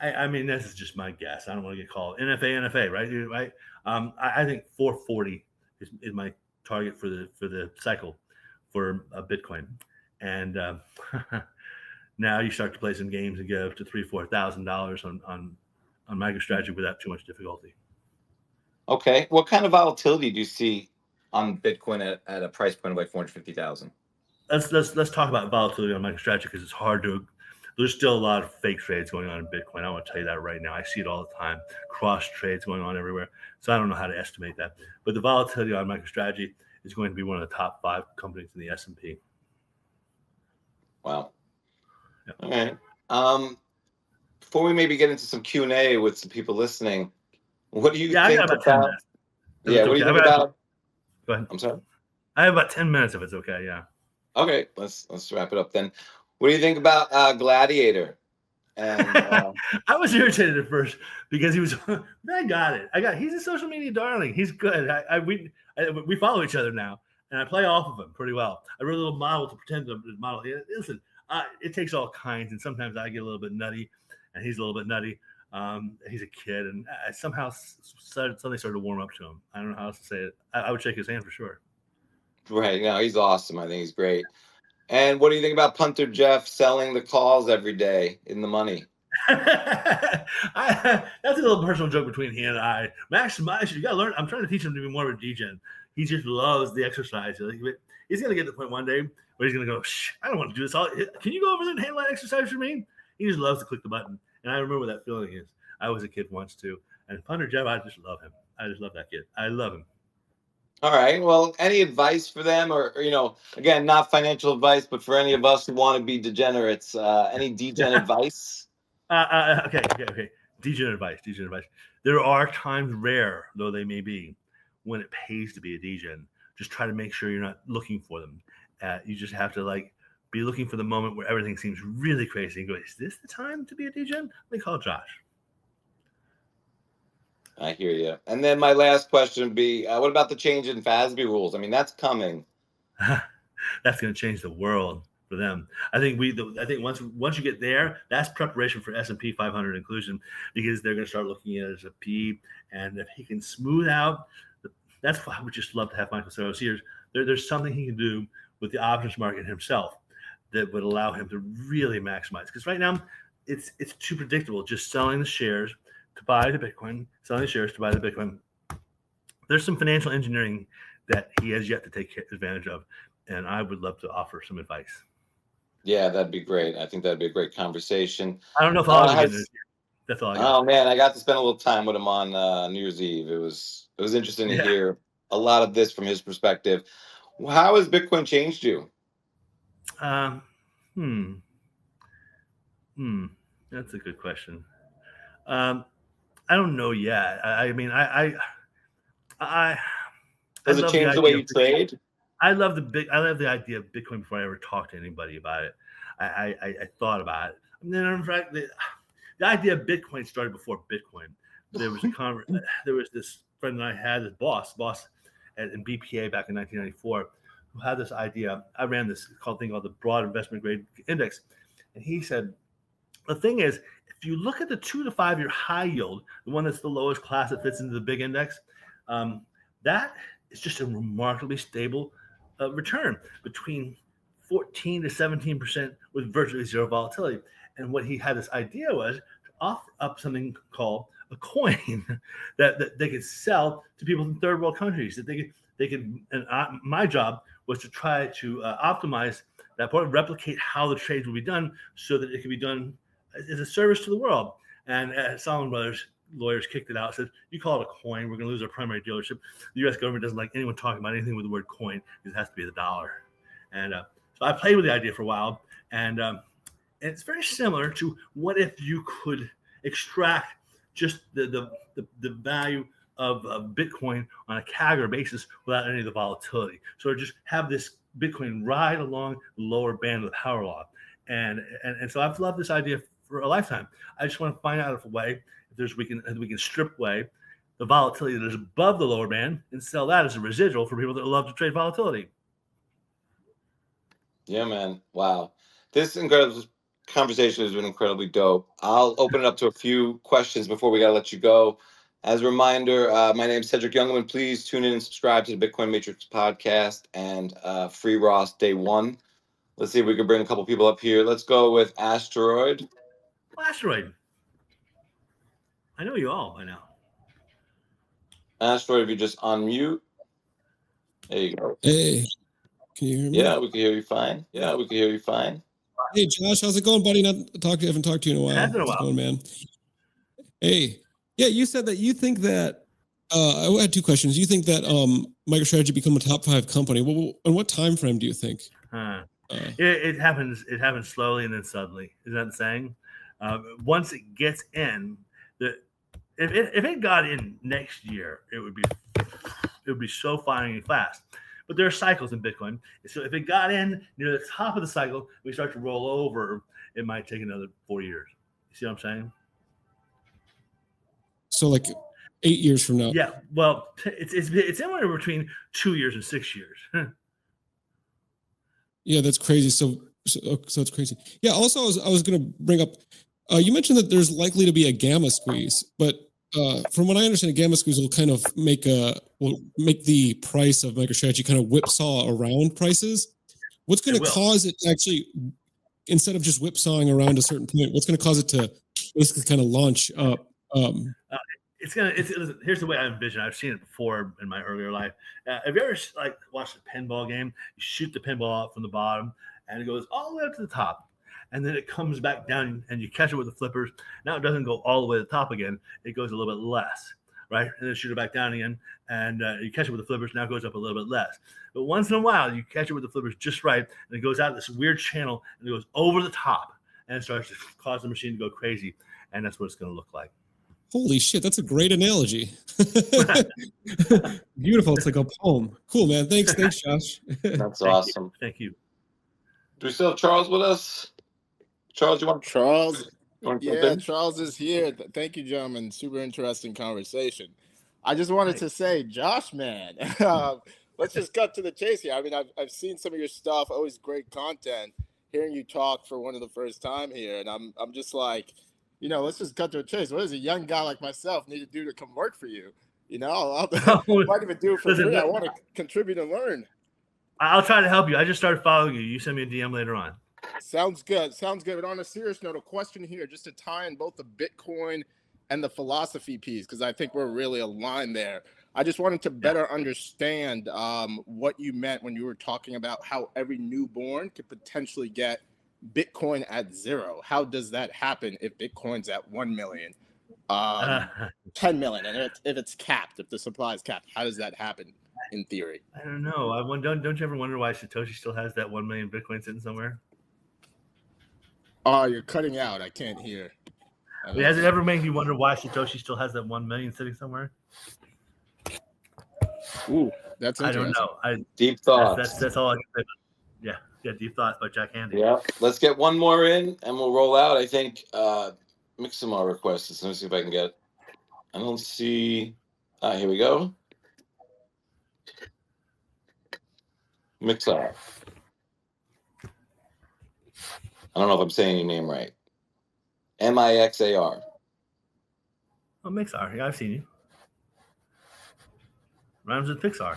I mean, this is just my guess. I don't want to get called NFA, right? I think 440 is my target for the cycle for Bitcoin, and now you start to play some games and get up to $3,000-$4,000 on MicroStrategy without too much difficulty. Okay, what kind of volatility do you see on Bitcoin at a price point of like 450,000? Let's talk about volatility on MicroStrategy because it's hard to. There's still a lot of fake trades going on in Bitcoin. I want to tell you that right now. I see it all the time. Cross trades going on everywhere. So I don't know how to estimate that. But the volatility on MicroStrategy is going to be one of the top 5 companies in the S&P. Wow. Yeah. All right. Before we maybe get into some Q&A with some people listening, what do you think I got about 10 minutes. Yeah, what do you think about? Go ahead. I'm sorry. I have about 10 minutes if it's okay. Yeah. Okay, let's wrap it up then. What do you think about Gladiator? And I was irritated at first because he was. I got it. He's a social media darling. He's good. We follow each other now, and I play off of him pretty well. I wrote a little model to pretend to model. Listen, it takes all kinds, and sometimes I get a little bit nutty, and he's a little bit nutty. He's a kid, and I somehow suddenly started to warm up to him. I don't know how else to say it. I would shake his hand for sure. Right. No, he's awesome. I think he's great. And what do you think about Punter Jeff selling the calls every day in the money? That's a little personal joke between he and I. Maximize, you got to learn. I'm trying to teach him to be more of a degen. He just loves the exercise. He's going to get to the point one day where he's going to go, I don't want to do this. Can you go over there and handle that exercise for me? He just loves to click the button. And I remember what that feeling is. I was a kid once too. And Punter Jeff, I just love him. I just love that kid. I love him. All right. Well, any advice for them, or again, not financial advice, but for any of us who want to be degenerates, any degen advice? Okay. Degen advice. There are times, rare though they may be, when it pays to be a degen. Just try to make sure you're not looking for them. You just have to be looking for the moment where everything seems really crazy and go, is this the time to be a degen? Let me call Josh. I hear you. And then my last question would be, what about the change in FASB rules? I mean, that's coming. That's going to change the world for them. I think once you get there, that's preparation for S&P 500 inclusion, because they're going to start looking at it as a P. And if he can smooth out, that's why I would just love to have Michael Saylor here. There's something he can do with the options market himself that would allow him to really maximize. Because right now, it's too predictable. Just selling the shares to buy the Bitcoin, selling the shares to buy the Bitcoin. There's some financial engineering that he has yet to take advantage of. and I would love to offer some advice. Yeah, that'd be great. I think that'd be a great conversation. I don't know if I'll ever get has- into it. That's all I got. Oh man, I got to spend a little time with him on New Year's Eve. It was interesting to Yeah. hear a lot of this from his perspective. How has Bitcoin changed you? That's a good question. I don't know yet. I mean, I Does it love change the way you trade? I love the idea of Bitcoin before I ever talked to anybody about it. I thought about it. And then in fact, the idea of Bitcoin started before Bitcoin. There was there was this friend that I had, this boss in BPA back in 1994, who had this idea. I ran this thing called the Broad Investment Grade Index, and he said, the thing is, if you look at the 2 to 5 year high yield, the one that's the lowest class that fits into the big index, that is just a remarkably stable return between 14 to 17% with virtually zero volatility. And what he had this idea was to offer up something called a coin that they could sell to people in third world countries. That they could. And my job was to try to optimize that part, replicate how the trades will be done, so that it could be done as a service to the world. And Salomon Brothers lawyers kicked it out, said, you call it a coin, we're going to lose our primary dealership. The U.S. government doesn't like anyone talking about anything with the word coin, because it has to be the dollar. And so I played with the idea for a while, and it's very similar to what if you could extract just the value of Bitcoin on a CAGR basis without any of the volatility. So just have this Bitcoin ride along the lower band of the power law. And so I've loved this idea for a lifetime. I just want to find out if we can strip away the volatility that is above the lower band and sell that as a residual for people that love to trade volatility. Yeah, man. Wow. This incredible conversation has been incredibly dope. I'll open it up to a few questions before we got to let you go. As a reminder, my name is Cedric Youngelman. Please tune in and subscribe to the Bitcoin Matrix podcast and Free Ross Day 1. Let's see if we can bring a couple people up here. Let's go with Asteroid. Asteroid. I know you all by now. Asteroid, if you just unmute. There you go. Hey, can you hear me? Yeah, we can hear you fine. Hey, Josh, how's it going, buddy? Haven't talked to you in a while. Has been a How's it while. going, man? Hey, yeah, you said that you think that. I had two questions. You think that MicroStrategy become a top 5 company? Well, in what time frame do you think? It happens. It happens slowly and then suddenly. Is that the saying? Once it gets in, if it got in next year, it would be so flying fast. But there are cycles in Bitcoin. So if it got in near the top of the cycle, we start to roll over, it might take another 4 years. You see what I'm saying? So like 8 years from now. Yeah. Well, it's anywhere between 2 years and 6 years. Yeah, that's crazy. So it's crazy. Yeah. Also, I was going to bring up. You mentioned that there's likely to be a gamma squeeze, but from what I understand, a gamma squeeze will kind of make the price of MicroStrategy kind of whipsaw around prices. What's going to cause it to actually, instead of just whipsawing around a certain point, what's going to cause it to basically kind of launch up? Here's the way I envision. I've seen it before in my earlier life. Have you ever watched a pinball game? You shoot the pinball out from the bottom, and it goes all the way up to the top. And then it comes back down and you catch it with the flippers. Now it doesn't go all the way to the top again. It goes a little bit less, right? And then shoot it back down again. And you catch it with the flippers. Now it goes up a little bit less. But once in a while, you catch it with the flippers just right. And it goes out this weird channel and it goes over the top. And it starts to cause the machine to go crazy. And that's what it's going to look like. Holy shit, that's a great analogy. Beautiful. It's like a poem. Cool, man. Thanks, Josh. That's awesome. Thank you. Do we still have Charles with us? Charles, Charles is here. Thank you, gentlemen. Super interesting conversation. I just wanted to say, Josh, man, let's just cut to the chase here. I mean, I've seen some of your stuff, always great content. Hearing you talk for one of the first time here, and I'm just like, let's just cut to a chase. What does a young guy like myself need to do to come work for you? I might even do it for free. I want to contribute and learn. I'll try to help you. I just started following you. You send me a DM later on. Sounds good. But on a serious note, a question here, just to tie in both the Bitcoin and the philosophy piece, because I think we're really aligned there. I just wanted to better understand what you meant when you were talking about how every newborn could potentially get Bitcoin at 0. How does that happen if Bitcoin's at 1 million, 10 million, and if it's capped, if the supply is capped? How does that happen in theory? I don't know. Don't you ever wonder why Satoshi still has that 1 million Bitcoin sitting somewhere? Oh, you're cutting out. I can't hear. Has it ever made you wonder why Satoshi still has that 1 million sitting somewhere? Ooh, that's interesting. I don't know. Deep thoughts. That's all I can say. Yeah, Deep Thoughts by Jack Handy. Yeah. Let's get one more in and we'll roll out. I think Mixamar requests. Let me see if I can get it. I don't see. Here we go. Mixar. I don't know if I'm saying your name right. Mixar. Oh, Mixar. Yeah, I've seen you. Rhymes with Pixar.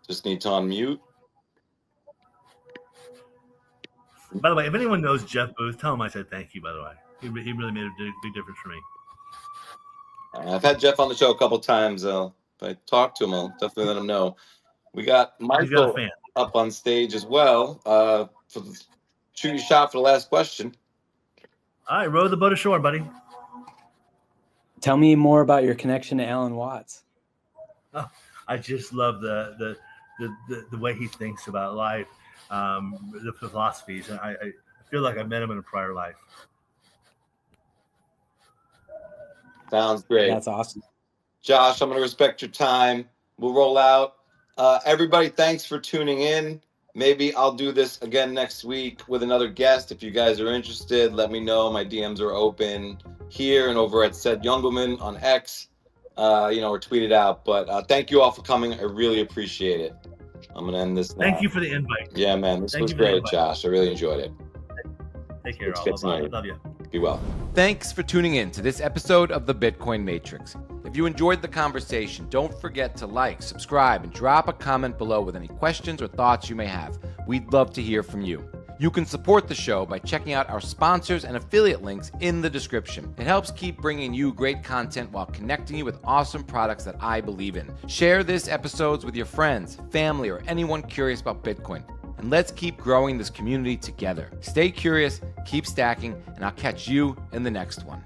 Just need to unmute. By the way, if anyone knows Jeff Booth, tell him I said thank you, by the way. He really made a big difference for me. I've had Jeff on the show a couple times. If I talk to him, I'll definitely let him know. We got Michael up on stage as well. Shoot your shot for the last question. All right, row the boat ashore, buddy. Tell me more about your connection to Alan Watts. Oh, I just love the way he thinks about life, the philosophies. I feel like I met him in a prior life. Sounds great. That's awesome. Josh, I'm going to respect your time. We'll roll out. Everybody, thanks for tuning in. Maybe I'll do this again next week with another guest. If you guys are interested, let me know. My DMs are open here and over at Said Youngelman on X, or tweet it out. But thank you all for coming. I really appreciate it. I'm going to end this now. Thank you for the invite. Yeah, man. This was great, Josh. I really enjoyed it. Take care, all. Bye-bye. Love you. Be well. Thanks for tuning in to this episode of the Bitcoin Matrix. If you enjoyed the conversation, don't forget to like, subscribe, and drop a comment below with any questions or thoughts you may have. We'd love to hear from you. You can support the show by checking out our sponsors and affiliate links in the description. It helps keep bringing you great content while connecting you with awesome products that I believe in. Share this episodes with your friends, family, or anyone curious about Bitcoin. And let's keep growing this community together. Stay curious, keep stacking, and I'll catch you in the next one.